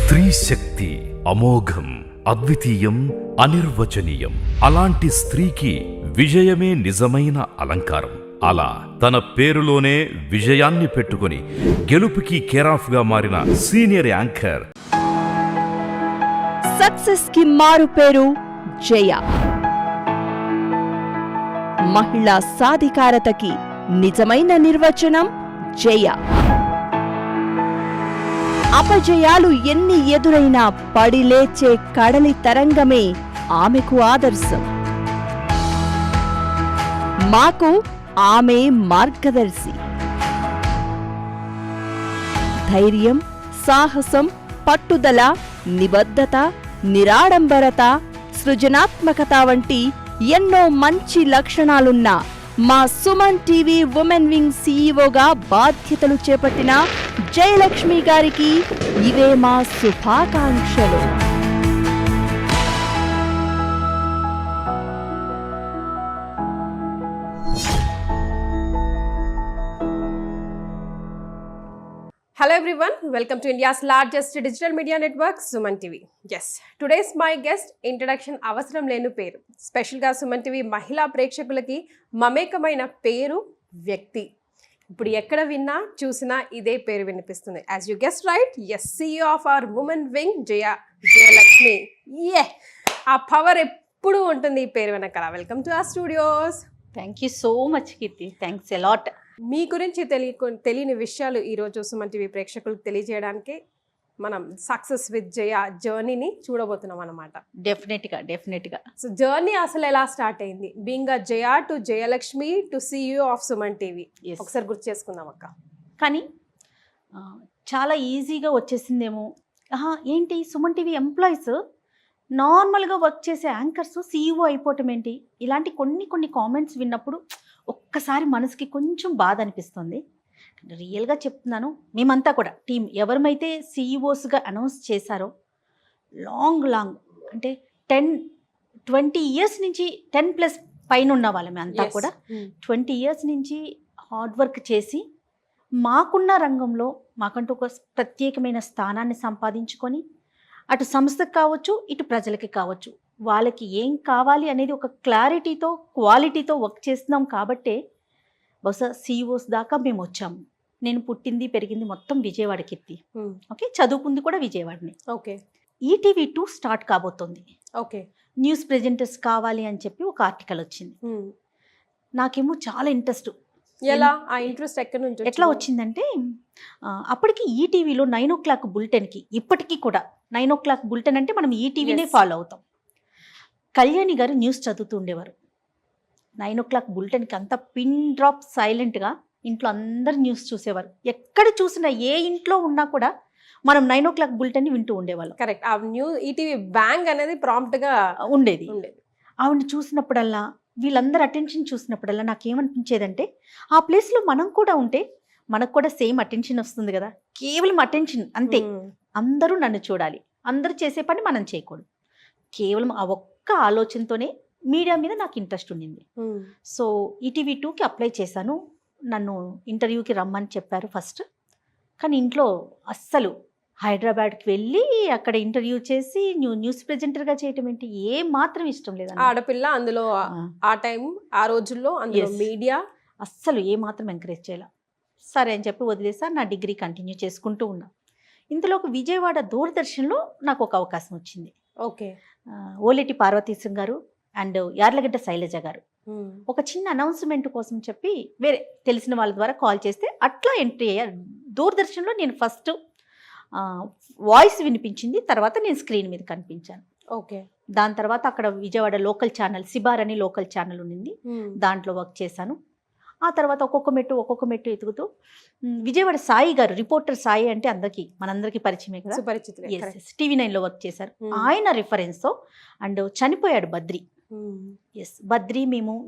స్త్రీ శక్తి అమోఘం, అద్వితీయం, అనిర్వచనీయం. అలాంటి స్త్రీకి విజయమే నిజమైన అలంకారం. అలా తన పేరులోనే విజయాన్ని పెట్టుకొని గెలుపుకి కేరాఫ్ గా మారిన సీనియర్ యాంకర్, సక్సెస్ కి మారు పేరు జయ. మహిళా సాధికారతకి నిజమైన నిర్వచనం జయ. అపజయాలు ఎన్ని ఎదురైనా పడిలేచే కడలి తరంగమే ఆమెకు ఆదర్శం. మాకు ఆమె మార్గదర్శి. ధైర్యం, సాహసం, పట్టుదల, నిబద్ధత, నిరాడంబరత, సృజనాత్మకత వంటి ఎన్నో మంచి లక్షణాలున్న మా సుమన్ టీవీ ఉమెన్ వింగ్ సీఈఓగా బాధ్యతలు చేపట్టిన జయలక్ష్మి గారికి ఇవే మా శుభాకాంక్షలు. Hello everyone, welcome to India's largest digital media network, Suman TV. Yes, today's my guest introduction అవసరం లేని పేరు. స్పెషల్గా సుమన్ టీవీ మహిళా ప్రేక్షకులకి మమేకమైన పేరు వ్యక్తి. ఇప్పుడు ఎక్కడ విన్నా చూసినా ఇదే పేరు వినిపిస్తుంది. As you guessed right, yes, CEO of our women wing Jayalakshmi. ఆ పవర్ ఎప్పుడు ఉంటుంది ఈ పేరు వెనకాల. Welcome to our studios. Thank you so much Keerthi, thanks a lot. మీ గురించి తెలియని విషయాలు ఈరోజు సుమన్ టీవీ ప్రేక్షకులకు తెలియజేయడానికి మనం సక్సెస్ విత్ జయ జర్నీని చూడబోతున్నాం అనమాట. డెఫినెట్గా. సో జర్నీ అసలు ఎలా స్టార్ట్ అయింది? Being a Jaya to Jayalakshmi to CEO of Suman TV. ఒకసారి గుర్తు చేసుకుందాం అక్క. కానీ చాలా ఈజీగా వచ్చేసిందేమో. ఏంటి సుమన్ టీవీ ఎంప్లాయీస్ నార్మల్గా వర్క్ చేసే యాంకర్స్ CEO అయిపోవటం ఏంటి? ఇలాంటి కొన్ని కామెంట్స్ విన్నప్పుడు ఒక్కసారి మనసుకి కొంచెం బాధ అనిపిస్తుంది. రియల్గా చెప్తున్నాను, మేమంతా కూడా టీం ఎవరమైతే CEOస్గా అనౌన్స్ చేశారో లాంగ్ అంటే 10-20 ఇయర్స్ నుంచి 10+ పైన ఉన్న వాళ్ళమే అంతా కూడా 20 ఇయర్స్ నుంచి హార్డ్ వర్క్ చేసి మాకున్న రంగంలో మాకంటూ ఒక ప్రత్యేకమైన స్థానాన్ని సంపాదించుకొని అటు సంస్థకు కావచ్చు, ఇటు ప్రజలకి కావచ్చు, వాళ్ళకి ఏం కావాలి అనేది ఒక క్లారిటీతో, క్వాలిటీతో వర్క్ చేస్తున్నాం కాబట్టే బహుశా CEOస్ దాకా మేము వచ్చాము. నేను పుట్టింది పెరిగింది మొత్తం విజయవాడ కీర్తి. ఓకే, చదువుకుంది కూడా విజయవాడని. ఓకే. ETV 2 స్టార్ట్ కాబోతోంది. ఓకే. న్యూస్ ప్రెజెంటర్స్ కావాలి అని చెప్పి ఒక ఆర్టికల్ వచ్చింది. నాకేమో చాలా ఇంట్రెస్ట్. ఎలా ఆ ఇంట్రెస్ట్ ఎక్కడి నుంచి ఎట్లా వచ్చిందంటే, అప్పటికి ETVలో 9 o'clock బులెటిన్కి, ఇప్పటికీ కూడా 9 o'clock బులెటిన్ అంటే మనం ETVనే ఫాలో అవుతాం. కళ్యాణి గారు న్యూస్ చదువుతూ ఉండేవారు. 9 o'clock బులెటిన్కి అంతా పిన్ డ్రాప్ సైలెంట్గా ఇంట్లో అందరు న్యూస్ చూసేవారు. ఎక్కడ చూసినా ఏ ఇంట్లో ఉన్నా కూడా మనం 9 o'clock బులెటిన్ వింటూ ఉండేవాళ్ళం. కరెక్ట్. ఆ ETV బ్యాంగ్ అనేది ప్రాంప్ట్గా ఉండేది. ఆవిడ చూసినప్పుడల్లా, వీళ్ళందరూ అటెన్షన్ చూసినప్పుడల్లా నాకేమనిపించేదంటే, ఆ ప్లేస్లో మనం కూడా ఉంటే మనకు కూడా సేమ్ అటెన్షన్ వస్తుంది కదా. కేవలం అటెన్షన్ అంతే. అందరూ నన్ను చూడాలి, అందరూ చేసే పని మనం చేయకూడదు. కేవలం ఆ ఒక్క ఆలోచనతోనే మీడియా మీద నాకు ఇంట్రెస్ట్ ఉండింది. సో ETV 2కి అప్లై చేశాను. నన్ను ఇంటర్వ్యూకి రమ్మని చెప్పారు ఫస్ట్. కానీ ఇంట్లో అస్సలు హైదరాబాద్కి వెళ్ళి అక్కడ ఇంటర్వ్యూ చేసి న్యూస్ ప్రెజెంటర్గా చేయటం ఏంటి, ఏ మాత్రం ఇష్టం లేదు. ఆడపిల్ల అందులో ఆ టైం ఆ రోజుల్లో అందులో మీడియా అస్సలు ఏ మాత్రం ఎంకరేజ్ చేయాల. సరే అని చెప్పి వదిలేసా. నా డిగ్రీ కంటిన్యూ చేసుకుంటూ ఉన్నా. ఇంతలో ఒక విజయవాడ దూరదర్శన్లో నాకు ఒక అవకాశం వచ్చింది. ఓకే. ఓలేటి పార్వతీశం గారు అండ్ యార్లగడ్డ శైలజ గారు ఒక చిన్న అనౌన్స్మెంట్ కోసం చెప్పి వేరే తెలిసిన వాళ్ళ ద్వారా కాల్ చేస్తే అట్లా ఎంట్రీ అయ్యారు. దూరదర్శన్లో నేను ఫస్ట్ వాయిస్ వినిపించింది, తర్వాత నేను స్క్రీన్ మీద కనిపించాను. ఓకే. దాని తర్వాత అక్కడ విజయవాడ లోకల్ ఛానల్ సిబార్ అని లోకల్ ఛానల్ ఉండింది, దాంట్లో వర్క్ చేశాను. ఆ తర్వాత ఒక్కొక్క మెట్టు ఎదుగుతూ విజయవాడ సాయి గారు, రిపోర్టర్ సాయి అంటే మనందరికీ పరిచయమే కదా, TV 9లో వర్క్ చేశారు. ఆయన రిఫరెన్స్తో అండ్ చనిపోయాడు బద్రి. బద్రి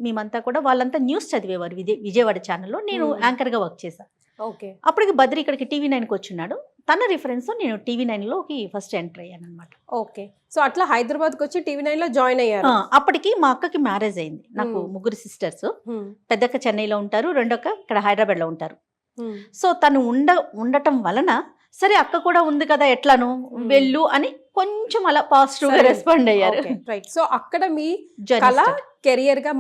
మేమంతా కూడా వాళ్ళంతా న్యూస్ చదివేవారు విజయవాడ ఛానల్లో. నేను యాంకర్గా వర్క్ చేశాను. ఓకే. అప్పటికి బద్రి ఇక్కడికి TV 9కి వచ్చిన్నాడు. తన రిఫరెన్స్ నేను TV 9లోకి ఫస్ట్ ఎంటర్ అయ్యాను అనమాట. ఓకే. సో అట్లా హైదరాబాద్కి వచ్చి TV 9లో జాయిన్ అయ్యారు. అప్పటికి మా అక్కకి మ్యారేజ్ అయింది. నాకు 3 సిస్టర్స్. పెద్దక్క చెన్నైలో ఉంటారు, రెండొక్క ఇక్కడ హైదరాబాద్లో ఉంటారు. సో తను ఉండటం వలన సరే అక్క కూడా ఉంది కదా ఎట్లాను వెళ్ళు అని కొంచెం అలా పాజిటివ్ గా రెస్పాండ్ అయ్యారు. రైట్. సో అక్కడ మీ కళ కెరియర్ గా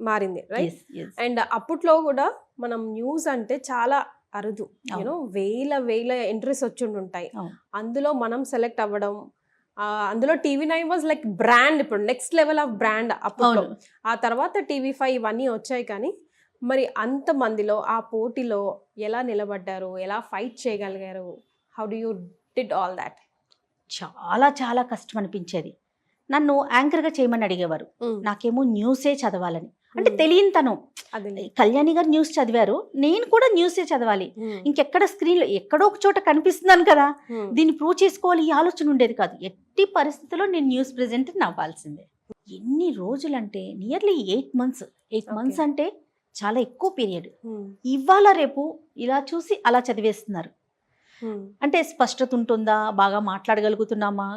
మారింది, రైట్? అండ్ అప్పట్లో కూడా మనం న్యూస్ అంటే చాలా అరుదు, యూనో వేల ఎంట్రీస్ వచ్చి అందులో మనం సెలెక్ట్ అవ్వడం. అందులో TV9 వాజ్ లైక్ బ్రాండ్, ఇప్పుడు నెక్స్ట్ లెవెల్ ఆఫ్ బ్రాండ్ అప్పట్లో. ఆ తర్వాత TV5 ఇవన్నీ వచ్చాయి. కానీ మరి అంత మందిలో ఆ పోటీలో ఎలా నిలబడ్డారు, ఎలా ఫైట్ చేయగలిగారు? How do you did all that? చాలా చాలా కష్టం అనిపించేది. నన్ను యాంకర్గా చేయమని అడిగేవారు, నాకేమో న్యూసే చదవాలని. అంటే తెలియని తను, కళ్యాణి గారు న్యూస్ చదివారు, నేను కూడా న్యూసే చదవాలి. ఇంకెక్కడ స్క్రీన్లో ఎక్కడో ఒక చోట కనిపిస్తున్నాను కదా, దీన్ని ప్రూవ్ చేసుకోవాలి, ఈ ఆలోచన ఉండేది కాదు. ఎట్టి పరిస్థితుల్లో నేను న్యూస్ ప్రెజెంటర్ అవ్వాల్సిందే. ఎన్ని రోజులంటే నియర్లీ 8 months. 8 months అంటే చాలా ఎక్కువ పీరియడ్. ఇవాళ రేపు ఇలా చూసి అలా చదివేస్తున్నారు. అంటే స్పష్టత ఉంటుందా, బాగా మాట్లాడగలుగుతున్నామా,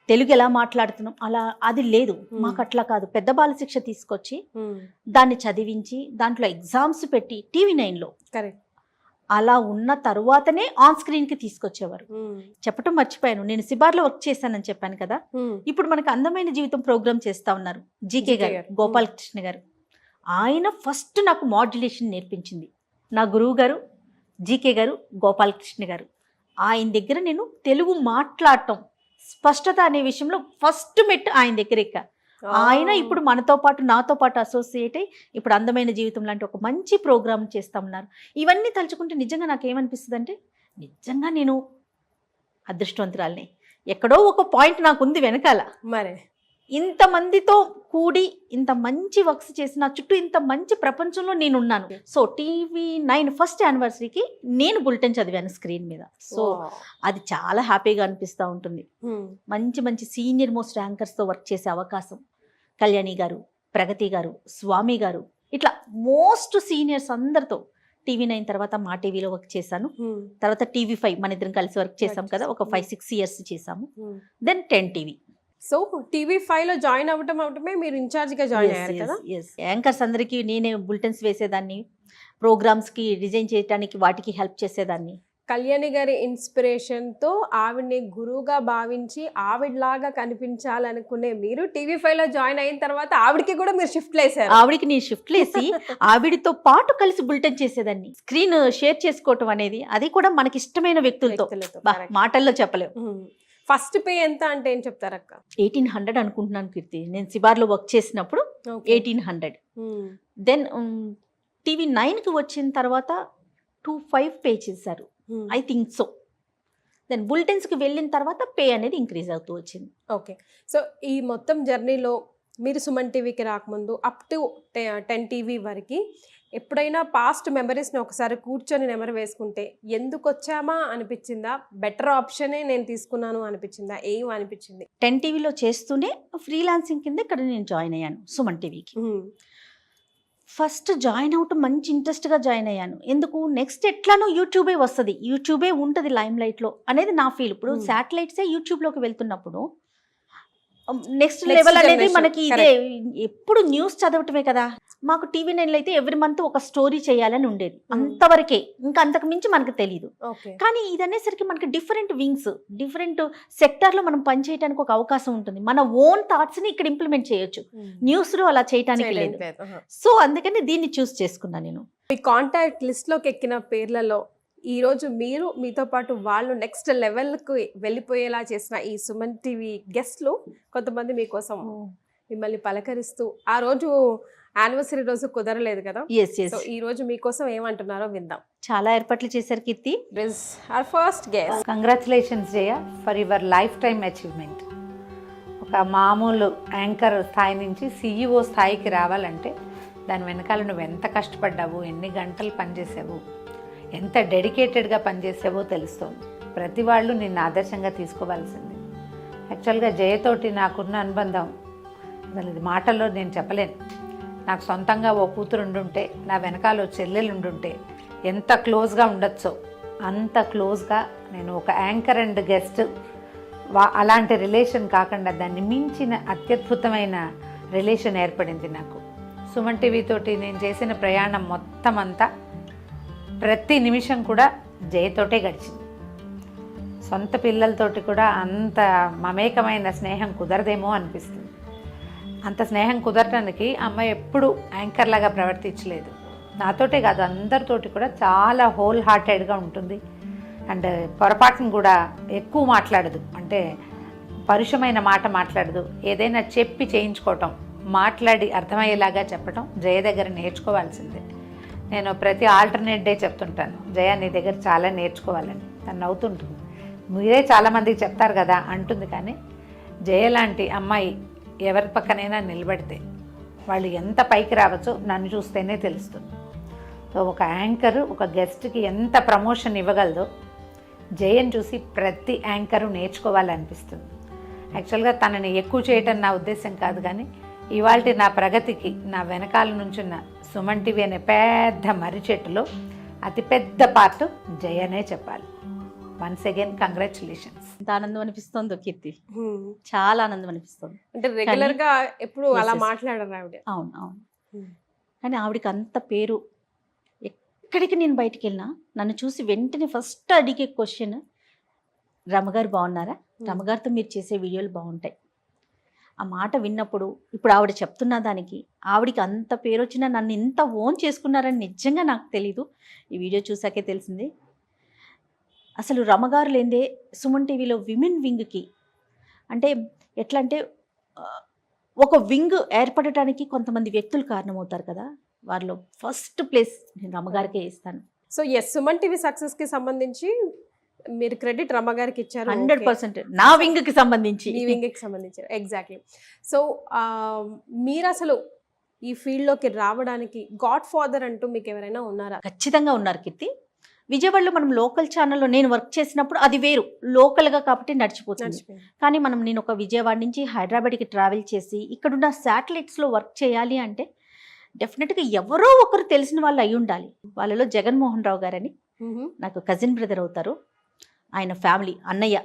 తెలుగు ఎలా మాట్లాడుతున్నాం, అలా అది లేదు మాకు. అట్లా కాదు, పెద్ద బాల శిక్ష తీసుకొచ్చి దాన్ని చదివించి దాంట్లో ఎగ్జామ్స్ పెట్టి TV9లో అలా ఉన్న తరువాతనే ఆన్ స్క్రీన్ కి తీసుకొచ్చేవారు. చెప్పటం మర్చిపోయాను, నేను సిబార్లో వర్క్ చేశానని చెప్పాను కదా. ఇప్పుడు మనకు అందమైన జీవితం ప్రోగ్రామ్ చేస్తా ఉన్నారు జీకే గారు, గోపాలకృష్ణ గారు. ఆయన ఫస్ట్ నాకు మాడ్యులేషన్ నేర్పించింది. నా గురువు గారు జీకే గారు, గోపాలకృష్ణ గారు. ఆయన దగ్గర నేను తెలుగు మాట్లాడటం, స్పష్టత అనే విషయంలో ఫస్ట్ మెట్ ఆయన దగ్గర ఎక్కా. ఆయన ఇప్పుడు మనతో పాటు, నాతో పాటు అసోసియేట్ అయ్యి ఇప్పుడు అందమైన జీవితం లాంటి ఒక మంచి ప్రోగ్రామ్ చేస్తా ఉన్నారు. ఇవన్నీ తలుచుకుంటే నిజంగా నాకు ఏమనిపిస్తుంది అంటే, నిజంగా నేను అదృష్టవంతురాలిని. ఎక్కడో ఒక పాయింట్ నాకు ఉంది వెనకాల. మరి ఇంతమందితో కూడి ఇంత మంచి వర్క్స్ చేసి నా చుట్టూ ఇంత మంచి ప్రపంచంలో నేను ఉన్నాను. సో TV9 ఫస్ట్ యానివర్సరీకి నేను బులెటిన్ చదివాను స్క్రీన్ మీద. సో అది చాలా హ్యాపీగా అనిపిస్తూ ఉంటుంది. మంచి మంచి సీనియర్ మోస్ట్ యాంకర్స్తో వర్క్ చేసే అవకాశం, కళ్యాణి గారు, ప్రగతి గారు, స్వామి గారు, ఇట్లా మోస్ట్ సీనియర్స్ అందరితో. TV9 తర్వాత మా టీవీలో వర్క్ చేశాను. తర్వాత TV5 మన ఇద్దరం కలిసి వర్క్ చేసాం కదా, ఒక 5-6 years చేసాము. Then 10TV. సో TV5లో జాయిన్ అవటమే మీరు ఇన్ఛార్జ్ గా జాయిన్ అయ్యారు కదా? యాంకర్స్ అందరికీ నేనే బులెటిన్స్ వేసేదాన్ని, ప్రోగ్రామ్స్ కి డిజైన్ చేయడానికి వాటికి హెల్ప్ చేసేదాన్ని. కళ్యాణి గారి ఇన్స్పిరేషన్ తో ఆవిడ్ని గురువుగా భావించి ఆవిడలాగా కనిపించాలనుకునే మీరు TV5లో జాయిన్ అయిన తర్వాత ఆవిడకి కూడా మీరు షిఫ్ట్ వేసారు. ఆవిడకి నేను షిఫ్ట్ వేసి ఆవిడతో పాటు కలిసి బులెటిన్ చేసేదాన్ని. స్క్రీన్ షేర్ చేసుకోవటం అనేది, అది కూడా మనకి ఇష్టమైన వ్యక్తులతో, మాటల్లో చెప్పలేము. ఫస్ట్ పే ఎంత అంటే ఏం చెప్తారక్క? 1800 అనుకుంటున్నాను కీర్తి. నేను సిబార్లో వర్క్ చేసినప్పుడు 1800. దెన్ TV9కి వచ్చిన తర్వాత 25 పే చేశారు, ఐ థింక్ సో. దెన్ బులెటిన్స్కి వెళ్ళిన తర్వాత పే అనేది ఇంక్రీజ్ అవుతూ వచ్చింది. ఓకే. సో ఈ మొత్తం జర్నీలో మీరు సుమన్ టీవీకి రాకముందు అప్ టు 10TV వరకు ఎప్పుడైనా పాస్ట్ మెమరీస్ని ఒకసారి కూర్చొని నెమరు వేసుకుంటే ఎందుకు వచ్చామా అనిపించిందా, బెటర్ ఆప్షనే నేను తీసుకున్నాను అనిపించిందా, ఏం అనిపించింది? 10TVలో చేస్తూనే ఫ్రీలాన్సింగ్ కింద ఇక్కడ నేను జాయిన్ అయ్యాను సుమన్ టీవీకి. ఫస్ట్ జాయిన్ అవటం మంచి ఇంట్రెస్ట్గా జాయిన్ అయ్యాను. ఎందుకు, నెక్స్ట్ ఎట్లానో యూట్యూబే వస్తుంది, యూట్యూబే ఉంటుంది లైమ్ లైట్లో అనేది నా ఫీల్. ఇప్పుడు శాటిలైట్సే యూట్యూబ్లోకి వెళ్తున్నప్పుడు నెక్స్ట్ లెవెల్ అనేది మనకి ఇదే. ఎప్పుడు న్యూస్ చదవటమే కదా. మాకు TV9లో అయితే ఎవ్రీ మంత్ ఒక స్టోరీ చేయాలని ఉండేది, అంతవరకే. ఇంకా అంతకు మించి మనకు తెలియదు. కానీ ఇది అనేసరికి మనకి డిఫరెంట్ వింగ్స్, డిఫరెంట్ సెక్టార్లో మనం పనిచేయడానికి ఒక అవకాశం ఉంటుంది. మన ఓన్ థాట్స్ని ఇక్కడ ఇంప్లిమెంట్ చేయొచ్చు, న్యూస్లో అలా చేయడానికి లేదు. సో అందుకని దీన్ని చూస్ చేసుకున్నా నేను. మీ కాంటాక్ట్ లిస్ట్లోకి ఎక్కిన పేర్లలో ఈరోజు మీరు, మీతో పాటు వాళ్ళు నెక్స్ట్ లెవెల్కు వెళ్ళిపోయేలా చేసిన ఈ సుమన్ టీవీ గెస్ట్లు కొంతమంది మీకోసం మిమ్మల్ని పలకరిస్తూ, ఆ రోజు యానివర్సరీ రోజు కుదరలేదు కదా, సో ఈ రోజు మీకోసం ఏమంటున్నారో విందాం. చాలా ఏర్పాట్లు చేశారు Keerthi. Our first guest. Congratulations Jaya for your lifetime achievement. ఒక మామూలు యాంకర్ స్థాయి నుంచి CEO స్థాయికి రావాలంటే దాని వెనకాల నువ్వు ఎంత కష్టపడ్డావు, ఎన్ని గంటలు పనిచేసావు, ఎంత డెడికేటెడ్గా పనిచేసావో తెలుస్తుంది. ప్రతి వాళ్ళు నిన్ను ఆదర్శంగా తీసుకోవాల్సింది. యాక్చువల్గా జయతోటి నాకున్న అనుబంధం అసలు ఇది మాటల్లో నేను చెప్పలేను. నాకు సొంతంగా ఓ కూతురు ఉండుంటే, నా వెనకాల ఓ చెల్లెలు ఉండుంటే ఎంత క్లోజ్గా ఉండొచ్చో అంత క్లోజ్గా నేను ఒక యాంకర్ అండ్ గెస్ట్ అలాంటి రిలేషన్ కాకుండా దాన్ని మించిన అత్యద్భుతమైన రిలేషన్ ఏర్పడింది నాకు. సుమన్ టీవీ తోటి నేను చేసిన ప్రయాణం మొత్తం అంతా ప్రతి నిమిషం కూడా జయతోటే గడిచింది. సొంత పిల్లలతోటి కూడా అంత మమేకమైన స్నేహం కుదరదేమో అనిపిస్తుంది. అంత స్నేహం కుదరటానికి అమ్మాయి ఎప్పుడు యాంకర్ లాగా ప్రవర్తించలేదు. నాతోటే కాదు, అందరితోటి కూడా చాలా హోల్ హార్టెడ్గా ఉంటుంది. అండ్ పొరపాటును కూడా ఎక్కువ మాట్లాడదు, అంటే పరుషమైన మాట మాట్లాడదు. ఏదైనా చెప్పి చేయించుకోవటం, మాట్లాడి అర్థమయ్యేలాగా చెప్పటం జయ దగ్గర నేర్చుకోవాల్సిందే. నేను ప్రతి ఆల్టర్నేట్ డే చెప్తుంటాను, జయ నీ దగ్గర చాలా నేర్చుకోవాలని. తను నవ్వుతుంటుంది, మీరే చాలామందికి చెప్తారు కదా అంటుంది. కానీ జయ లాంటి అమ్మాయి ఎవరి పక్కనైనా నిలబడితే వాళ్ళు ఎంత పైకి రావచ్చో నన్ను చూస్తేనే తెలుస్తుంది. సో ఒక యాంకరు ఒక గెస్ట్కి ఎంత ప్రమోషన్ ఇవ్వగలదో జయని చూసి ప్రతి యాంకరు నేర్చుకోవాలనిపిస్తుంది. యాక్చువల్గా తనని ఎక్కువ చేయటం నా ఉద్దేశం కాదు, కానీ ఇవాళ నా ప్రగతికి నా వెనకాల నుంచున్న సుమన్ టీవీ అనే పెద్ద మర్రి చెట్టులో అతిపెద్ద పార్ట్ జయనే చెప్పాలి. Once again congratulations. ఎంత ఆనందం అనిపిస్తుందో కీర్తి, చాలా ఆనందం అనిపిస్తుంది. అంటే రెగ్యులర్ గా ఎప్పుడు అలా Yes, yes. మాట్లాడరు ఆవిడ. అవును అవును. కానీ ఆవిడకి అంత పేరు. ఎక్కడికి నేను బయటికి వెళ్ళినా నన్ను చూసి వెంటనే ఫస్ట్ అడిగే క్వశ్చన్, రమగారు బాగున్నారా, రమగారితో మీరు చేసే వీడియోలు బాగుంటాయి. ఆ మాట విన్నప్పుడు ఇప్పుడు ఆవిడ చెప్తున్న దానికి ఆవిడికి అంత పేరు వచ్చినా నన్ను ఇంత ఓన్ చేసుకున్నారని నిజంగా నాకు తెలీదు. ఈ వీడియో చూసాకే తెలిసింది. అసలు రమగారు లేదే సుమన్ టీవీలో విమెన్ వింగ్కి అంటే ఎట్లా అంటే ఒక వింగ్ ఏర్పడటానికి కొంతమంది వ్యక్తులు కారణమవుతారు కదా, వారిలో ఫస్ట్ ప్లేస్ నేను రమగారికే ఇస్తాను. So yes, Suman TV success కి సంబంధించి మీరు క్రెడిట్ రమగారికి ఇచ్చారు. 100% నా వింగ్కి సంబంధించి. మీ వింగ్ కి సంబంధించారు, ఎగ్జాక్ట్లీ. సో మీరు అసలు ఈ ఫీల్డ్ లోకి రావడానికి గాడ్ ఫాదర్ అంటూ మీకు ఎవరైనా ఉన్నారా? ఖచ్చితంగా ఉన్నారు కీర్తి. విజయవాడలో మనం లోకల్ ఛానల్లో నేను వర్క్ చేసినప్పుడు అది వేరు, లోకల్గా కాబట్టి నడిచిపోతుంది. కానీ నేను ఒక విజయవాడ నుంచి హైదరాబాద్కి ట్రావెల్ చేసి ఇక్కడున్న శాటిలైట్స్లో వర్క్ చేయాలి అంటే డెఫినెట్గా ఎవరో ఒకరు తెలిసిన వాళ్ళు అయి ఉండాలి. వాళ్ళలో జగన్మోహన్ రావు గారని నాకు కజిన్ బ్రదర్ అవుతారు. ఆయన ఫ్యామిలీ అన్నయ్య,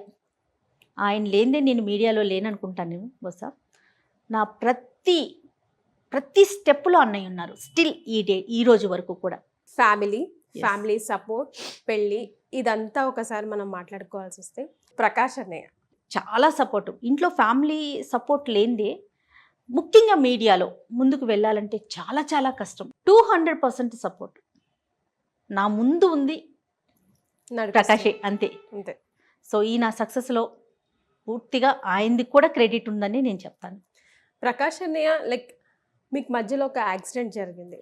ఆయన లేనిదే నేను మీడియాలో లేననుకుంటాను బహుశా. నా ప్రతి స్టెప్లో అన్నయ్య ఉన్నారు స్టిల్ ఈ రోజు వరకు కూడా. ఫ్యామిలీ సపోర్ట్, పెళ్ళి, ఇదంతా ఒకసారి మనం మాట్లాడుకోవాల్సి వస్తే ప్రకాష్ అన్నయ్య చాలా సపోర్ట్. ఇంట్లో ఫ్యామిలీ సపోర్ట్ లేనిదే ముఖ్యంగా మీడియాలో ముందుకు వెళ్ళాలంటే చాలా చాలా కష్టం. 200% సపోర్ట్ నా ముందు ఉంది ప్రకాషే, అంతే. సో ఈ నా సక్సెస్లో పూర్తిగా ఆయనది కూడా క్రెడిట్ ఉందని నేను చెప్తాను. ప్రకాష్ అన్నయ్య లైక్ మీకు మధ్యలో ఒక యాక్సిడెంట్ జరిగింది.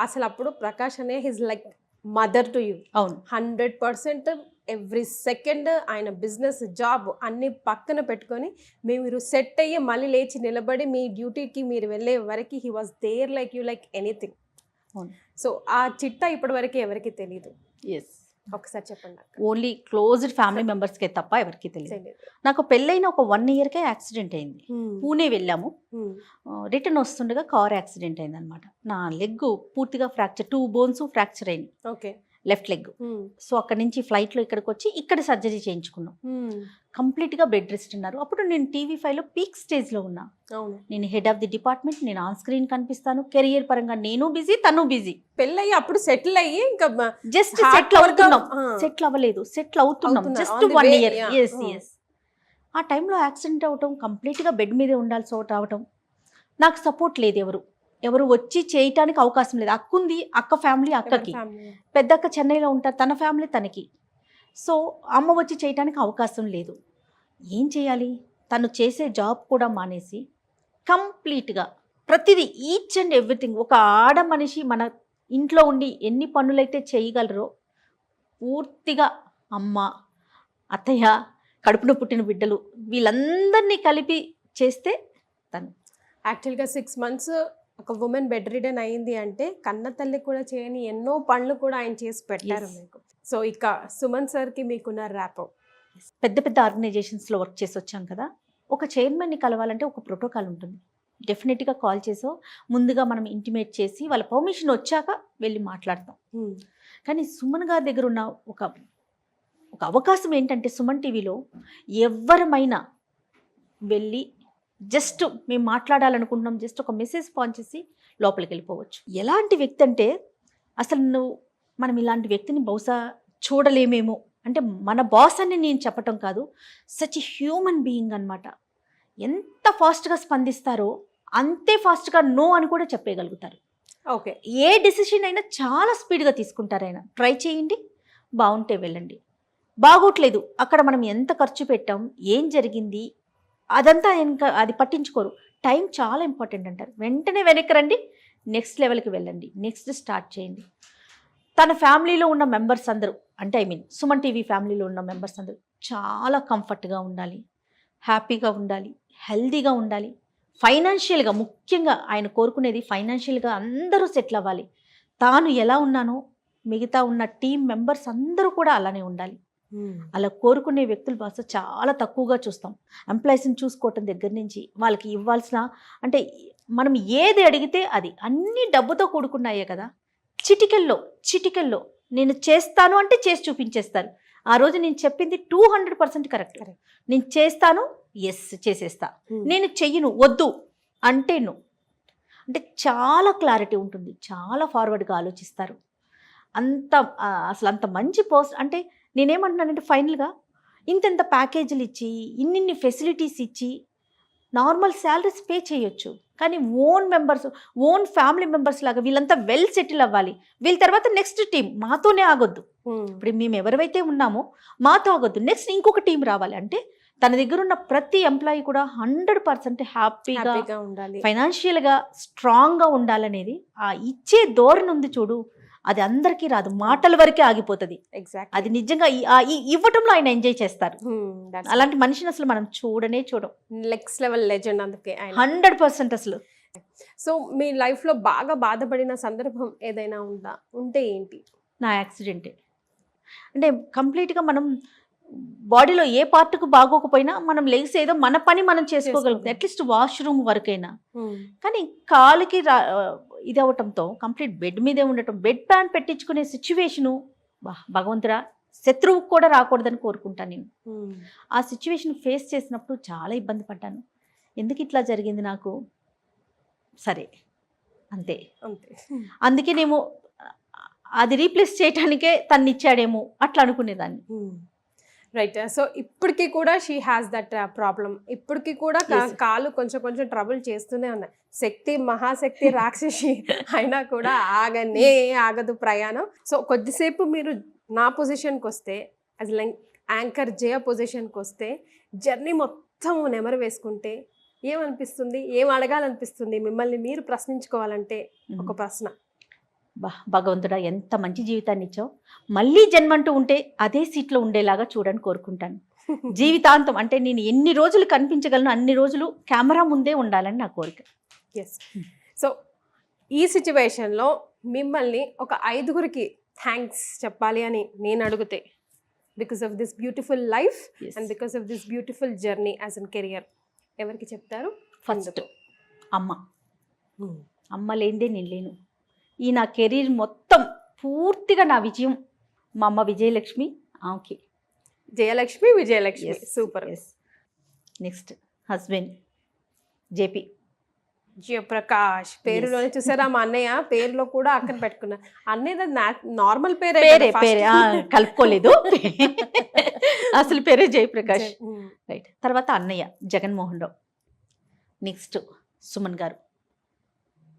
అసలు అప్పుడు ప్రకాష్ అన్నయ్య his like mother to you. అవును, 100% ఎవ్రీ సెకండ్ ఆయన బిజినెస్, జాబ్ అన్ని పక్కన పెట్టుకొని మీరు సెట్ అయ్యి మళ్ళీ లేచి నిలబడి మీ డ్యూటీకి మీరు వెళ్ళే వరకు he was there like you like anything. So ఆ చిట్టా ఇప్పటి వరకు ఎవరికి తెలియదు. ఒకసారి చెప్పండి. ఓన్లీ క్లోజ్డ్ ఫ్యామిలీ మెంబర్స్కే తప్ప ఎవరికి తెలియదు. నాకు పెళ్ళైన ఒక 1 yearకే యాక్సిడెంట్ అయింది. పూణే వెళ్ళాము, రిటర్న్ వస్తుండగా కార్ యాక్సిడెంట్ అయింది అనమాట. నా లెగ్ పూర్తిగా ఫ్రాక్చర్, 2 bones ఫ్రాక్చర్ అయింది. Okay, left leg. సో అక్కడి నుంచి ఫ్లైట్లో ఇక్కడికి వచ్చి ఇక్కడ సర్జరీ చేయించుకున్నాం. కంప్లీట్గా బెడ్ రెస్ట్ ఉన్నారు. అప్పుడు నేను TV5లో పీక్ స్టేజ్లో ఉన్నా. నేను హెడ్ ఆఫ్ ది డిపార్ట్మెంట్, నేను ఆన్ స్క్రీన్ కనిపిస్తాను. కెరియర్ పరంగా నేను బిజీ, తను బిజీ. పెళ్ళయి అప్పుడు సెటిల్ అయ్యి ఇంకా జస్ట్ సెటిల్ అవ్వలేదు, సెటిల్ అవుతున్నాం జస్ట్ 1 year. ఎస్. ఆ టైంలో యాక్సిడెంట్ అవ్వటం, కంప్లీట్గా బెడ్ మీదే ఉండాల్సి రావటం, నాకు సపోర్ట్ లేదు. ఎవరు వచ్చి చేయటానికి అవకాశం లేదు. అక్కుంది, అక్క ఫ్యామిలీ అక్కకి, పెద్దక్క చెన్నైలో ఉంటారు, తన ఫ్యామిలీ తనకి. సో అమ్మ వచ్చి చేయటానికి అవకాశం లేదు. ఏం చేయాలి? తను చేసే జాబ్ కూడా మానేసి కంప్లీట్గా ప్రతిదీ, ఈచ్ అండ్ ఎవ్రీథింగ్, ఒక ఆడ మనిషి మన ఇంట్లో ఉండి ఎన్ని పనులైతే చేయగలరో పూర్తిగా అమ్మ, అత్తయ్య, కడుపున పుట్టిన బిడ్డలు వీళ్ళందరినీ కలిపి చేస్తే తను యాక్చువల్గా 6 months ఒక ఉమెన్ బెడ్ రిడన్ అయింది అంటే కన్న తల్లి కూడా చేయని ఎన్నో పనులు కూడా ఆయన చేసి పెట్టారు మీకు. సో ఇక సుమన్ సార్కి మీకున్న ర్యాపో. పెద్ద పెద్ద ఆర్గనైజేషన్స్లో వర్క్ చేసి వచ్చాం కదా, ఒక చైర్మన్ని కలవాలంటే ఒక ప్రోటోకాల్ ఉంటుంది. డెఫినెట్గా కాల్ చేసో ముందుగా మనం ఇంటిమేట్ చేసి వాళ్ళ పర్మిషన్ వచ్చాక వెళ్ళి మాట్లాడతాం. కానీ సుమన్ గారి దగ్గర ఉన్న ఒక అవకాశం ఏంటంటే సుమన్ టీవీలో ఎవరమైనా వెళ్ళి జస్ట్ మేము మాట్లాడాలనుకుంటున్నాం, జస్ట్ ఒక మెసేజ్ పాన్ చేసి లోపలికి వెళ్ళిపోవచ్చు. ఎలాంటి వ్యక్తి అంటే అసలు మనం ఇలాంటి వ్యక్తిని బహుశా చూడలేమేమో అంటే మన బాస్ అని నేను చెప్పటం కాదు, సచ్ హ్యూమన్ బీయింగ్ అనమాట. ఎంత ఫాస్ట్గా స్పందిస్తారో అంతే ఫాస్ట్గా నో అని కూడా చెప్పగలుగుతారు. ఓకే. ఏ డెసిషన్ అయినా చాలా స్పీడ్గా తీసుకుంటారు ఆయన. ట్రై చేయండి, బాగుంటే వెళ్ళండి, బాగోట్లేదు అక్కడ మనం ఎంత ఖర్చు పెట్టాం, ఏం జరిగింది అదంతా ఇంకా అది పట్టించుకోరు. టైం చాలా ఇంపార్టెంట్ అంటారు. వెంటనే వెనక్కి రండి, నెక్స్ట్ లెవెల్కి వెళ్ళండి, నెక్స్ట్ స్టార్ట్ చేయండి. తన ఫ్యామిలీలో ఉన్న మెంబర్స్ అందరూ, అంటే సుమన్ టీవీ ఫ్యామిలీలో ఉన్న మెంబర్స్ అందరూ చాలా కంఫర్ట్గా ఉండాలి, హ్యాపీగా ఉండాలి, హెల్దీగా ఉండాలి. ఫైనాన్షియల్గా ముఖ్యంగా ఆయన కోరుకునేది ఫైనాన్షియల్గా అందరూ సెటిల్ అవ్వాలి. తాను ఎలా ఉన్నానో మిగతా ఉన్న టీం మెంబర్స్ అందరూ కూడా అలానే ఉండాలి. అలా కోరుకునే వ్యక్తులు బాగా చాలా తక్కువగా చూస్తాం. ఎంప్లాయీస్ని చూసుకోవటం దగ్గర నుంచి వాళ్ళకి ఇవ్వాల్సిన, అంటే మనం ఏది అడిగితే అది అన్నీ డబ్బుతో కూడుకున్నాయే కదా. చిటికెల్లో నేను చేస్తాను అంటే చేసి చూపించేస్తారు. ఆ రోజు నేను చెప్పింది 200% కరెక్ట్. నేను చేస్తాను, ఎస్ చేసేస్తా. నేను చెయ్యను, వద్దు అంటే నో. అంటే చాలా క్లారిటీ ఉంటుంది, చాలా ఫార్వర్డ్గా ఆలోచిస్తారు. అసలు అంత మంచి అంటే నేనేమంటున్నానంటే ఫైనల్గా ఇంత ప్యాకేజీలు ఇచ్చి ఇన్నిన్ని ఫెసిలిటీస్ ఇచ్చి నార్మల్ శాలరీస్ పే చేయొచ్చు, కానీ ఓన్ ఫ్యామిలీ మెంబర్స్ లాగా వీళ్ళంతా వెల్ సెటిల్ అవ్వాలి. వీళ్ళ తర్వాత నెక్స్ట్ టీం మాతోనే ఆగొద్దు. ఇప్పుడు మేము ఎవరైతే ఉన్నామో మాతో ఆగొద్దు, నెక్స్ట్ ఇంకొక టీం రావాలి. అంటే తన దగ్గర ఉన్న ప్రతి ఎంప్లాయీ కూడా 100% హ్యాపీగా ఉండాలి, ఫైనాన్షియల్గా స్ట్రాంగ్గా ఉండాలనేది ఆ ఇచ్చే ధోరణి ఉంది చూడు, అది అందరికీ రాదు, మాటల వరకే ఆగిపోతుంది. ఎగ్జాక్ట్. అది నిజంగా ఇవ్వటంలో ఆయన ఎంజాయ్ చేస్తారు. అలాంటి మనిషిని అసలు మనం చూడం. Next level legend. అందుకే 100% అసలు. సో మీ లైఫ్లో బాగా బాధపడిన సందర్భం ఏదైనా ఉంటే ఏంటి? నా యాక్సిడెంటే. అంటే కంప్లీట్గా మనం బాడీలో ఏ పార్ట్కు బాగోకపోయినా మనం లెగ్స్ ఏదో మన పని మనం చేసుకోగలుగుతాం, అట్లీస్ట్ వాష్రూమ్ వరకైనా. కానీ కాలుకి ఇది అవటంతో కంప్లీట్ బెడ్ మీదే ఉండటం, బెడ్ ప్యాన్ పెట్టించుకునే సిచ్యువేషను, భగవంతుడా శత్రువుకు కూడా రాకూడదని కోరుకుంటాను నేను. ఆ సిచ్యువేషన్ ఫేస్ చేసినప్పుడు చాలా ఇబ్బంది పడ్డాను. ఎందుకు ఇట్లా జరిగింది నాకు, సరే అంతే. అందుకేనేమో అది రీప్లేస్ చేయడానికే తన్నిచ్చాడేమో అట్లా అనుకునేదాన్ని. రైట్. సో ఇప్పటికీ కూడా షీ హ్యాస్ దట్ ప్రాబ్లం. ఇప్పటికీ కూడా కాలు కొంచెం ట్రబుల్ చేస్తూనే ఉన్నాయి. శక్తి మహాశక్తి రాక్షసి అయినా కూడా ఆగదు ప్రయాణం. సో కొద్దిసేపు మీరు నా పొజిషన్కి వస్తే, యాజ్ లైక్ యాంకర్ జయ పొజిషన్కి వస్తే, జర్నీ మొత్తం నెమరు వేసుకుంటే ఏమనిపిస్తుంది, ఏం అడగాలనిపిస్తుంది మిమ్మల్ని మీరు ప్రశ్నించుకోవాలంటే? ఒక ప్రశ్న, భగవంతుడా ఎంత మంచి జీవితాన్ని ఇచ్చావు, మళ్ళీ జన్మంటూ ఉంటే అదే సీట్లో ఉండేలాగా చూడని కోరుకుంటాను. జీవితాంతం అంటే నేను ఎన్ని రోజులు కనిపించగలను అన్ని రోజులు కెమెరా ముందే ఉండాలని నా కోరిక. ఎస్. సో ఈ సిచ్యువేషన్లో మిమ్మల్ని ఒక 5గురికి థ్యాంక్స్ చెప్పాలి అని నేను అడిగితే, because of this beautiful life and because of this beautiful journey as an career, ఎవరికి చెప్తారు? ఫస్ట్ అమ్మ లేనిదే నేను లేను. ఈ నా కెరీర్ మొత్తం పూర్తిగా నా విజయం మా అమ్మ Vijayalakshmi. Okay, Vijayalakshmi super. Next husband JP Jayaprakash. పేరులోనే చూసారా మా అన్నయ్య పేరులో కూడా అక్కడ పెట్టుకున్నా. అన్నయ్య నార్మల్ పేరే కలుపుకోలేదు, అసలు పేరే జయప్రకాష్. రైట్. తర్వాత అన్నయ్య జగన్మోహన్ రావు. నెక్స్ట్ సుమన్ గారు.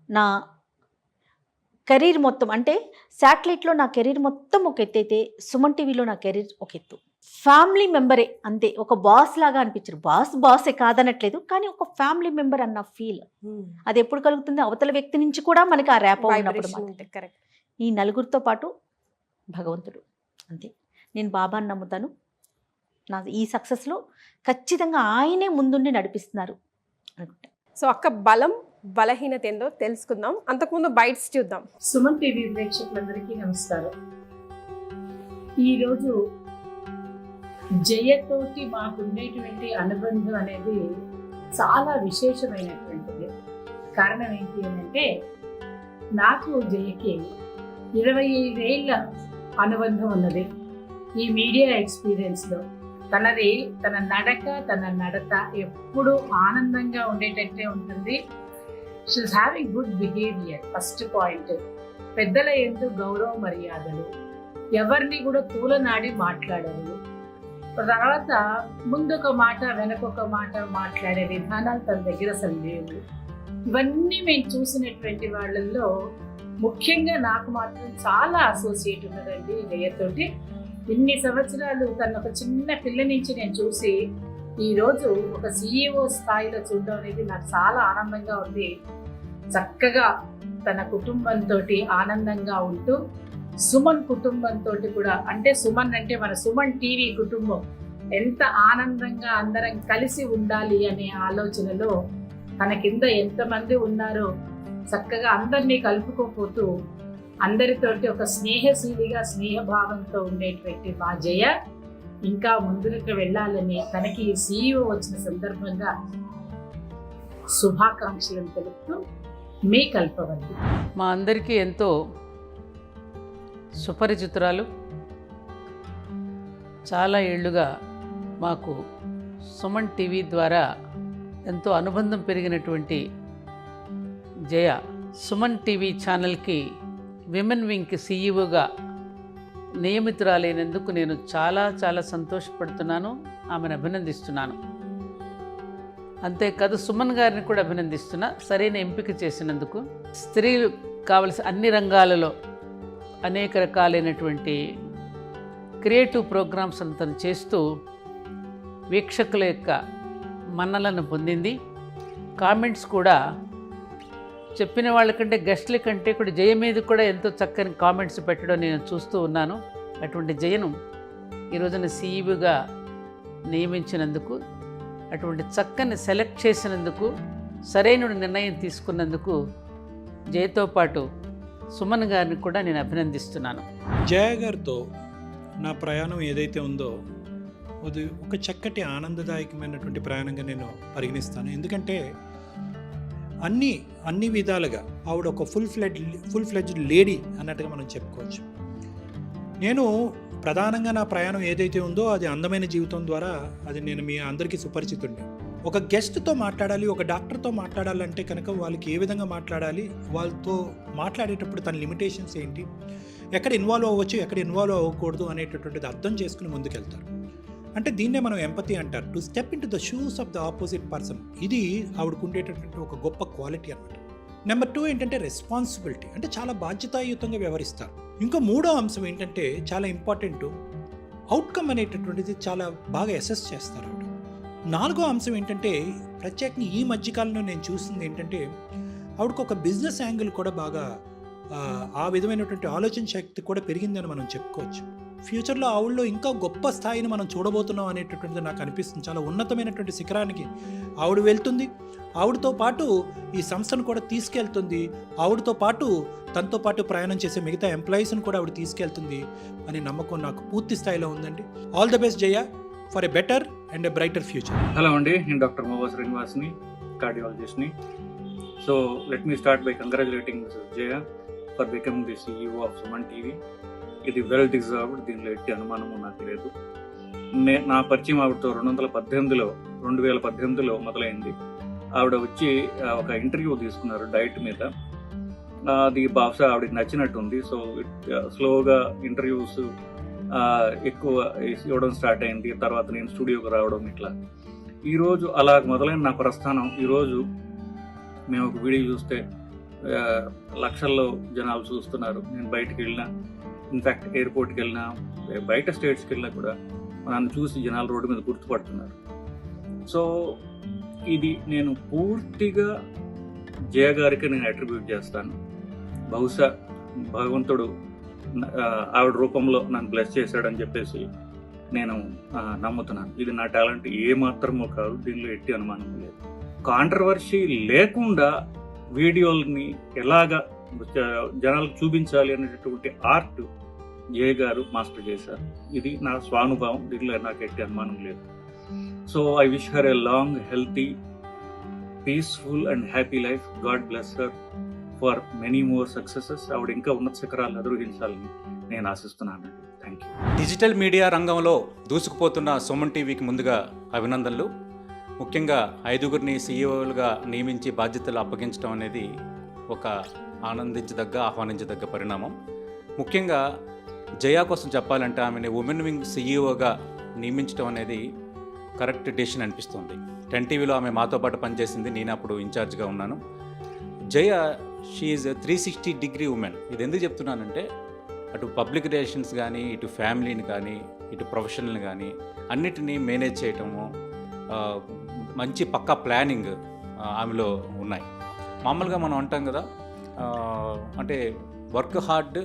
నా కెరీర్ మొత్తం అంటే శాటిలైట్లో నా కెరీర్ మొత్తం ఒక ఎత్తు అయితే సుమన్ టీవీలో నా కెరీర్ ఒక ఎత్తు. ఫ్యామిలీ మెంబరే అంతే, ఒక బాస్ లాగా అనిపించారు. బాసే కాదనట్లేదు, కానీ ఒక ఫ్యామిలీ మెంబర్ అన్న ఫీల్ అది ఎప్పుడు కలుగుతుంది? అవతల వ్యక్తి నుంచి కూడా మనకి ఆ ర్యాప్ ఉన్నప్పుడు. కరెక్ట్. ఈ నలుగురితో పాటు భగవంతుడు, అంతే. నేను బాబాని నమ్ముతాను. నా ఈ సక్సెస్లో ఖచ్చితంగా ఆయనే ముందుండి నడిపిస్తున్నారు అనుకుంటా. సో అక్క బలహీనత ఏందో తెలుసుకుందాం, అంతకుముందు బైట్స్ చూద్దాం. సుమన్ టీవీ ప్రేక్షకులందరికీ నమస్కారం. ఈరోజు జయతోటి మాకు ఉండేటువంటి అనుబంధం అనేది చాలా విశేషమైనటువంటిది. కారణం ఏంటి అంటే, నాకు జయకి 25 ఏళ్ళ అనుబంధం ఉన్నది. ఈ మీడియా ఎక్స్పీరియన్స్లో తన నడక, తన నడత ఎప్పుడూ ఆనందంగా ఉండేటట్టే ఉంటుంది. She's having good behaviour. First point, పెద్దల యందు గౌరవ మర్యాదలు, ఎవరిని కూడా తూలనాడి మాట్లాడరు. తర్వాత ముందొక మాట వెనకొక మాట మాట్లాడే విధానాలు తన దగ్గర అసలు లేవు. ఇవన్నీ మేము చూసినటువంటి వాళ్ళల్లో ముఖ్యంగా నాకు మాత్రం చాలా అసోసియేట్ ఉన్నదండి జయతోటి. ఇన్ని సంవత్సరాలు తన ఒక చిన్న పిల్ల నుంచి నేను చూసి ఈరోజు ఒక CEO స్థాయిలో చూడడం అనేది నాకు చాలా ఆనందంగా ఉంది. చక్కగా తన కుటుంబంతో ఆనందంగా ఉంటూ సుమన్ కుటుంబంతో కూడా, అంటే సుమన్ అంటే మన సుమన్ టీవీ కుటుంబం ఎంత ఆనందంగా అందరం కలిసి ఉండాలి అనే ఆలోచనలో తన కింద ఎంతమంది ఉన్నారో చక్కగా అందరినీ కలుపుకోపోతూ అందరితోటి ఒక స్నేహశీలిగా స్నేహభావంతో ఉండేటువంటి మా జయ ఇంకా ముందుకు వెళ్ళాలని తనకి CEO వచ్చిన సందర్భంగా శుభాకాంక్షలను తెలుపుతూ మీ కల్పవల్లి. మా అందరికీ ఎంతో సుపరిచితురాలు. చాలా ఏళ్లుగా మాకు సుమన్ టీవీ ద్వారా ఎంతో అనుబంధం పెరిగినటువంటి జయ సుమన్ టీవీ ఛానల్కి విమెన్ వింగ్కి CEOగా నియమితురాలైనందుకు నేను చాలా చాలా సంతోషపడుతున్నాను, ఆమెను అభినందిస్తున్నాను. అంతేకాదు సుమన్ గారిని కూడా అభినందిస్తున్నా, సరైన ఎంపిక చేసినందుకు. స్త్రీలు కావలసిన అన్ని రంగాలలో అనేక రకాలైనటువంటి క్రియేటివ్ ప్రోగ్రామ్స్ తను చేస్తూ వీక్షకుల యొక్క మన్నలను పొందింది. కామెంట్స్ కూడా చెప్పిన వాళ్ళకంటే గెస్ట్ల కంటే కూడా జయ మీద కూడా ఎంతో చక్కని కామెంట్స్ పెట్టడం నేను చూస్తూ ఉన్నాను. అటువంటి జయను ఈ రోజున CEOగా నియమించినందుకు, అటువంటి చక్కని సెలెక్ట్ చేసినందుకు, సరైన నిర్ణయం తీసుకున్నందుకు జయతో పాటు సుమన్ గారిని కూడా నేను అభినందిస్తున్నాను. జయ గారితో నా ప్రయాణం ఏదైతే ఉందో అది ఒక చక్కటి ఆనందదాయకమైనటువంటి ప్రయాణంగా నేను పరిగణిస్తాను. ఎందుకంటే అన్ని విధాలుగా ఆవిడ ఒక ఫుల్ ఫ్లెడ్జ్డ్ లేడీ అన్నట్టుగా మనం చెప్పుకోవచ్చు. నేను ప్రధానంగా నా ప్రయాణం ఏదైతే ఉందో అది అందమైన జీవితం ద్వారా అది నేను మీ అందరికీ సుపరిచితుడిని. ఒక గెస్ట్తో మాట్లాడాలి, ఒక డాక్టర్తో మాట్లాడాలంటే కనుక వాళ్ళకి ఏ విధంగా మాట్లాడాలి, వాళ్ళతో మాట్లాడేటప్పుడు తన లిమిటేషన్స్ ఏంటి, ఎక్కడ ఇన్వాల్వ్ అవ్వచ్చు, ఎక్కడ ఇన్వాల్వ్ అవ్వకూడదు అనేటటువంటిది అర్థం చేసుకుని ముందుకెళ్తారు. అంటే దీన్నే మనం ఎంపతి అంటారు, to step in to the shoes of the opposite person. ఇది ఆవిడకు ఉండేటటువంటి ఒక గొప్ప క్వాలిటీ అన్నమాట. నెంబర్ 2 ఏంటంటే రెస్పాన్సిబిలిటీ, అంటే చాలా బాధ్యతాయుతంగా వ్యవహరిస్తారు. ఇంకో 3వ అంశం ఏంటంటే చాలా ఇంపార్టెంట్, అవుట్కమ్ అనేటటువంటిది చాలా బాగా అసెస్ చేస్తారు ఆవిడ. 4వ అంశం ఏంటంటే ప్రత్యేకంగా ఈ మధ్యకాలంలో నేను చూసింది ఏంటంటే ఆవిడకు ఒక బిజినెస్ యాంగిల్ కూడా బాగా ఆ విధమైనటువంటి ఆలోచన శక్తి కూడా పెరిగిందని మనం చెప్పుకోవచ్చు. ఫ్యూచర్లో ఆవిడలో ఇంకా గొప్ప స్థాయిని మనం చూడబోతున్నాం అనేటటువంటిది నాకు అనిపిస్తుంది. చాలా ఉన్నతమైనటువంటి శిఖరానికి ఆవిడ వెళ్తుంది, ఆవిడతో పాటు ఈ సంస్థను కూడా తీసుకెళ్తుంది, ఆవిడతో పాటు తనతో పాటు ప్రయాణం చేసే మిగతా ఎంప్లాయీస్ని కూడా ఆవిడ తీసుకెళ్తుంది అనే నమ్మకం నాకు పూర్తి స్థాయిలో ఉందండి. All the best Jaya for a better and a brighter future. Hello అండి, నేను డాక్టర్ మోవా శ్రీనివాస్ని, కార్డియాలజిస్ట్ని. So let me start by congratulating Mrs Jaya for becoming the CEO of Suman TV. ఇది వెల్ డిజర్వ్డ్, దీనిలో ఎట్టి అనుమానము నాకు లేదు. నా పరిచయం ఆవిడతో 2018లో మొదలైంది. ఆవిడ వచ్చి ఒక ఇంటర్వ్యూ తీసుకున్నారు డైట్ మీద. అది బహుశా ఆవిడకి నచ్చినట్టుంది. సో స్లోగా ఇంటర్వ్యూస్ ఎక్కువ ఇవ్వడం స్టార్ట్ అయింది. తర్వాత నేను స్టూడియోకి రావడం, ఇట్లా ఈరోజు అలా మొదలైన నా ప్రస్థానం. ఈరోజు మేము ఒక వీడియో చూస్తే లక్షల్లో జనాలు చూస్తున్నారు. నేను బయటకు వెళ్ళినా, ఇన్ఫ్యాక్ట్ ఎయిర్పోర్ట్కి వెళ్ళినా, బయట స్టేట్స్కి వెళ్ళినా కూడా నన్ను చూసి జనాలు రోడ్డు మీద గుర్తుపడుతున్నారు. సో ఇది నేను పూర్తిగా జయ గారికి నేను అట్రిబ్యూట్ చేస్తాను. బహుశా భగవంతుడు ఆవిడ రూపంలో నన్ను బ్లెస్ చేశాడని చెప్పేసి నేను నమ్ముతున్నాను. ఇది నా టాలెంట్ ఏమాత్రమో కాదు, దీనిలో ఎట్టి అనుమానం లేదు. కాంట్రవర్సీ లేకుండా వీడియోల్ని ఎలాగా జనాలకు చూపించాలి అనేటటువంటి ఆర్ట్ జయ గారు మాస్టర్ చేశారు. ఇది నా స్వానుభవం, దీనిలో నాకు ఎట్టి అనుమానం లేదు. So I wish her a long, healthy, peaceful and happy life. God bless her for many more successes. ఆవిడ ఇంకా ఉన్నత శిఖరాలను అధిరోహించాలని నేను ఆశిస్తున్నాను. Thank you. డిజిటల్ మీడియా రంగంలో దూసుకుపోతున్న సుమన్ టీవీకి ముందుగా అభినందనలు. ముఖ్యంగా 5గురిని CEOలుగా నియమించి బాధ్యతలు అప్పగించడం అనేది ఒక ఆనందించదగ్గ, ఆహ్వానించదగ్గ పరిణామం. ముఖ్యంగా జయా కోసం చెప్పాలంటే ఆమెని ఉమెన్ వింగ్ సీఈఓగా నియమించడం అనేది కరెక్ట్ డెసిషన్ అనిపిస్తుంది. 10 టీవీలో ఆమె మాతో పాటు పనిచేసింది, నేను అప్పుడు ఇన్ఛార్జ్గా ఉన్నాను. జయ షీఈ్ 360 ఉమెన్. ఇది ఎందుకు చెప్తున్నానంటే అటు పబ్లిక్ రిలేషన్స్ కానీ, ఇటు ఫ్యామిలీని కానీ, ఇటు ప్రొఫెషనల్ని కానీ అన్నిటినీ మేనేజ్ చేయటము, మంచి పక్కా ప్లానింగ్ ఆమెలో ఉన్నాయి. మామూలుగా మనం అంటాం కదా, అంటే వర్క్ హార్డ్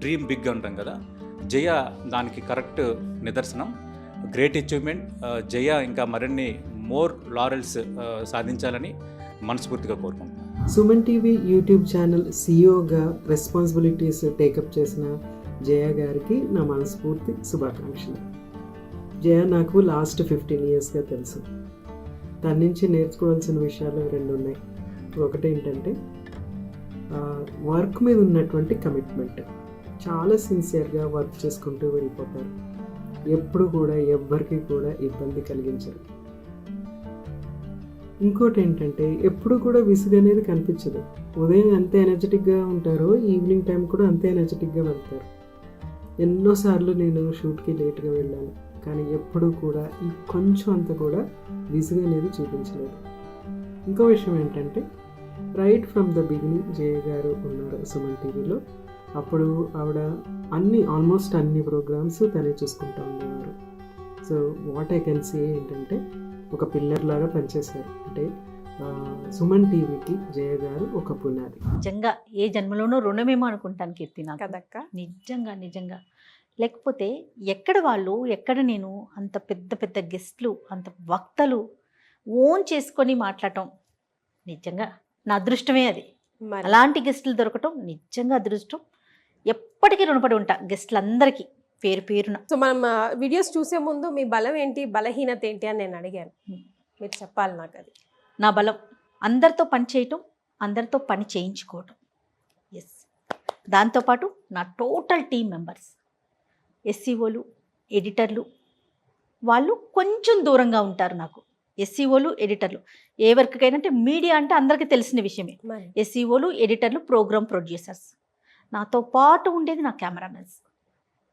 డ్రీమ్ బిగ్ అంటాం కదా, జయ దానికి కరెక్ట్ నిదర్శనం. Great achievement. జయ ఇంకా మరిన్ని మోర్ లారెల్స్ సాధించాలని మనస్ఫూర్తిగా కోరుకుంటున్నాను. సుమన్ టీవీ యూట్యూబ్ ఛానల్ సీఈఓగా రెస్పాన్సిబిలిటీస్ టేకప్ చేసిన జయ గారికి నా మనస్ఫూర్తి శుభాకాంక్షలు. జయ నాకు లాస్ట్ 15 yearsగా తెలుసు. తన నుంచి నేర్చుకోవాల్సిన విషయాలు 2 ఉన్నాయి. ఒకటి ఏంటంటే వర్క్ మీద ఉన్నటువంటి కమిట్మెంట్. చాలా సిన్సియర్గా వర్క్ చేసుకుంటూ వెళ్ళిపోతారు. ఎప్పుడు కూడా ఎవ్వరికి కూడా ఇబ్బంది కలిగించరు. ఇంకోటి ఏంటంటే ఎప్పుడు కూడా విసుగు అనేది కనిపించదు. ఉదయం ఎంత ఎనర్జెటిక్గా ఉంటారో ఈవినింగ్ టైం కూడా అంతే ఎనర్జెటిక్గా వెళ్తారు. ఎన్నోసార్లు నేను షూట్కి లేట్గా వెళ్ళాను, కానీ ఎప్పుడూ కూడా ఈ కొంచెం అంత కూడా విసుగు అనేది చూపించలేదు. ఇంకో విషయం ఏంటంటే రైట్ ఫ్రమ్ ద బిగినింగ్ జయ గారు ఉన్నారు సుమన్ టీవీలో. అప్పుడు ఆవిడ ఆల్మోస్ట్ అన్ని ప్రోగ్రామ్స్ తనే చూసుకుంటూ ఉండేవారు. So what I can say ఏంటంటే ఒక పిల్లర్ లాగా పనిచేశారు. అంటే సుమన్ టీవీకి జయ గారు ఒక పునాది. నిజంగా ఏ జన్మలోనూ రుణమేమో అనుకుంటాను కీర్తి నాకు. కదక్క. నిజంగా లేకపోతే ఎక్కడ నేను అంత పెద్ద పెద్ద గెస్ట్లు, అంత వక్తలు ఓన్ చేసుకొని మాట్లాడటం నిజంగా నా అదృష్టమే అది. మరి అలాంటి గెస్టులు దొరకటం నిజంగా అదృష్టం. ఎప్పటికీ రుణపడి ఉంటా గెస్టులందరికీ పేరు పేరున. సో మనం వీడియోస్ చూసే ముందు మీ బలం ఏంటి, బలహీనత ఏంటి అని నేను అడిగాను. మీరు చెప్పాలి నాకు అది. నా బలం అందరితో పని చేయటం, అందరితో పని చేయించుకోవటం. ఎస్. దాంతోపాటు నా టోటల్ టీమ్ మెంబర్స్, ఎస్సీఓలు, ఎడిటర్లు, వాళ్ళు కొంచెం దూరంగా ఉంటారు నాకు. ఎస్సీఓలు, ఎడిటర్లు ఏ వర్క్కైనా, అంటే మీడియా అంటే అందరికీ తెలిసిన విషయమే. ఎస్సీఓలు, ఎడిటర్లు, ప్రోగ్రామ్ ప్రొడ్యూసర్స్, నాతో పాటు ఉండేది నా కెమెరామెన్స్.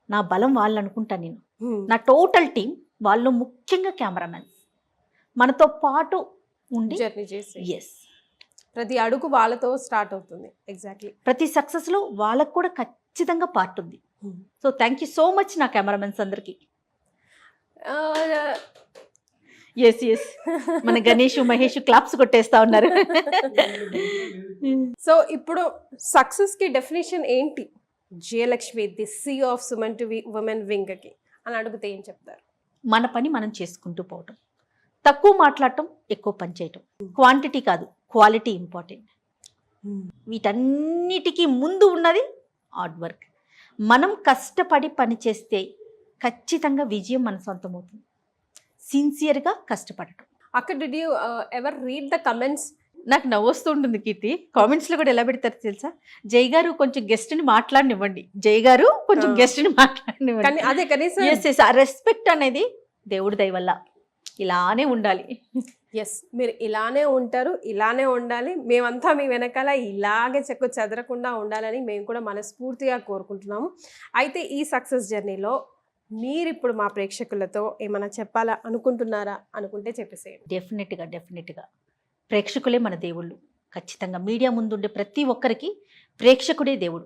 నా బలం వాళ్ళు అనుకుంటా నేను. నా టోటల్ టీం, వాళ్ళు ముఖ్యంగా కెమెరామెన్స్ మనతో పాటు ఉండి జర్నీ చేసి. ఎస్, ప్రతి అడుగు వాళ్ళతో స్టార్ట్ అవుతుంది. ఎగ్జాక్ట్లీ. ప్రతి సక్సెస్లో వాళ్ళకు కూడా ఖచ్చితంగా పార్ట్ ఉంది. So thank you so much నా కెమెరామెన్స్ అందరికీ. ఎస్ మన గణేష్, మహేష్ క్లాప్స్ కొట్టేస్తా ఉన్నారు. సో ఇప్పుడు సక్సెస్ కి డెఫినేషన్ ఏంటి? Jayalakshmi the CEO of Suman TV women wing కి అని అడిగితే ఏం చెప్తారు? మన పని మనం చేసుకుంటూ పోవటం, తక్కువ మాట్లాడటం, ఎక్కువ పని చేయటం. క్వాంటిటీ కాదు, క్వాలిటీ ఇంపార్టెంట్. వీటన్నిటికీ ముందు ఉన్నది హార్డ్ వర్క్. మనం కష్టపడి పని చేస్తే ఖచ్చితంగా విజయం మన సొంతమవుతుంది. సిన్సియర్గా కష్టపడటం. అక్కడ did you ever read the comments? నాకు నవ్వొస్తూ ఉంటుంది కీర్తి. కామెంట్స్లో కూడా ఎలా పెడతారు తెలుసా? జై గారు కొంచెం గెస్ట్ని మాట్లాడనివ్వండి, జై గారు కొంచెం గెస్ట్ని మాట్లాడనివ్వండి. అదే కనీసం ఆ రెస్పెక్ట్ అనేది దేవుడి దయ వల్ల ఇలానే ఉండాలి. ఎస్, మీరు ఇలానే ఉంటారు, ఇలానే ఉండాలి. మేమంతా మీ వెనకాల ఇలాగే చెక్కు చెదరకుండా ఉండాలని మేము కూడా మనస్ఫూర్తిగా కోరుకుంటున్నాము. అయితే ఈ సక్సెస్ జర్నీలో మీరు ఇప్పుడు మా ప్రేక్షకులతో ఏమైనా చెప్పాలా అనుకుంటున్నారా? అనుకుంటే చెప్పేసేయండి. డెఫినెట్గా ప్రేక్షకులే మన దేవుళ్ళు. ఖచ్చితంగా మీడియా ముందుండే ప్రతి ఒక్కరికి ప్రేక్షకుడే దేవుడు.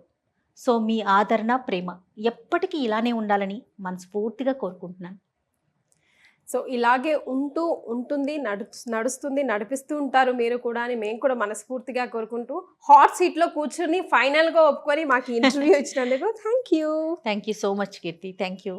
సో మీ ఆదరణ, ప్రేమ ఎప్పటికీ ఇలానే ఉండాలని మనస్ఫూర్తిగా కోరుకుంటున్నాను. సో ఇలాగే ఉంటుంది, నడుస్తుంది, నడిపిస్తూ ఉంటారు మీరు కూడా అని మేము కూడా మనస్ఫూర్తిగా కోరుకుంటూ హాట్ సీట్లో కూర్చొని ఫైనల్గా ఒప్పుకొని మాకు ఇంటర్వ్యూ ఇచ్చినందుకు thank you so much Keerthi. Thank you.